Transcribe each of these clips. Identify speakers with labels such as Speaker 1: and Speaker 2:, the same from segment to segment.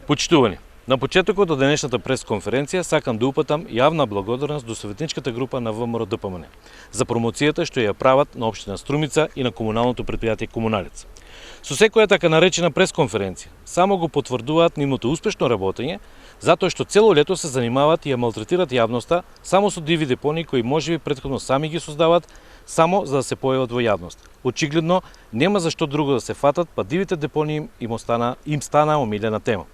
Speaker 1: Почитувани, на почетокот од денешната пресконференција сакам да упатам јавна благодарност до советничката група на ВМРО-ДПМН за промоцијата што ја прават на општина Струмица и на комуналното претпријатие Комуналец. Со секоја така наречена пресконференција само го потврдуваат нивното успешно работење, затоа што цело лето се занимаваат и ја малтретираат јавноста само со диви депонии кои можеби претходно сами ги создаваат само за да се појават во јавност. Очигледно нема за што друго да се фатат, па дивите депонии им стана омилена тема.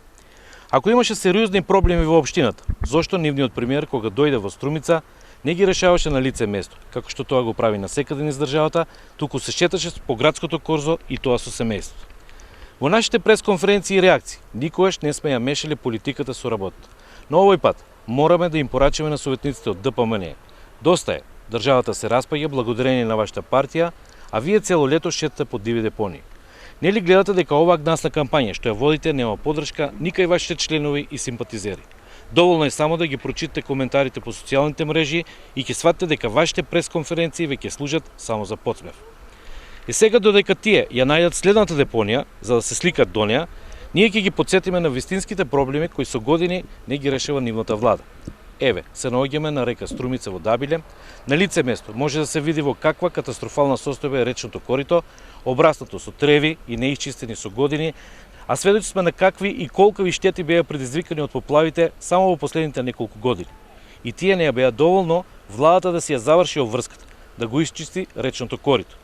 Speaker 1: Ако имаше сериозни проблеми во општината, зошто нивниот премиер кога дојде во Струмица не ги решаваше на лице место, како што тоа го прави насекаде низ државата, туку се шеташе по градското корзо и тоа со семејството. Во нашите пресконференции и реакции никогаш не сме ја мешале политиката со работата. Но овој пат мораме да им порачаме на советниците од ДПМН. Доста е, државата се распаѓа благодарение на вашата партија, а вие цело лето шетате по диви депонии. Нели гледате дека оваа гнасна кампања што ја водите нема поддршка ни кај вашите членови и симпатизери? Доволно е само да ги прочитате коментарите по социјалните мрежи и ќе сватите дека вашите пресконференции веќе служат само за потсмев. И сега додека тие ја најдат следната депонија за да се сликат до неа, ние ќе ги потсетиме на вистинските проблеми кои со години не ги решава нивната влада. Еве, се наоѓаме на река Струмица во Дабиле. На лице место може да се види во каква катастрофална состојба е речното корито, обраснато со треви и неисчистени со години, а сведоци сме на какви и колкови штети беа предизвикани од поплавите само во последните неколку години. И тие не ја беа доволно владата да си ја заврши обврската, да го исчисти речното корито.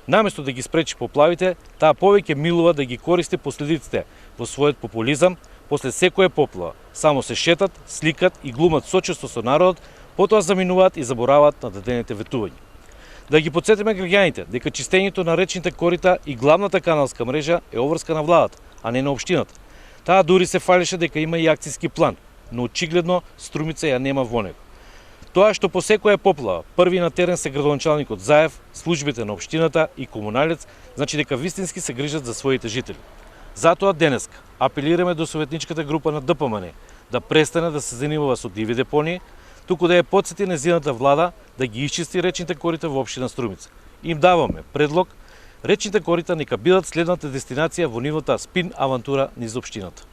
Speaker 1: Наместо да ги спречи поплавите, таа повеќе милува да ги користи последиците во својот популизам. После секоја поплава само се шетат, сликат и глумат сочувство со народот, потоа заминуваат и забораваат на дадените ветувања. Да ги потсетиме граѓаните дека чистењето на речните корита и главната каналска мрежа е обврска на владата, а не на општината. Таа дури се фалеше дека има и акцијски план, но очигледно Струмица ја нема во него. Тоа што по секоја поплава први на терен се градоначалникот Заев, службите на општината и Комуналец, значи дека вистински се грижат за своите жители. Затоа денеска апелираме до советничката група на ДПМН да престане да се занимава со диви депонии, туку да ја потсети нејзината влада да ги исчисти речните корита во општина Струмица. Им даваме предлог речните корита нека бидат следната дестинација во нивната спин авантура низ општината.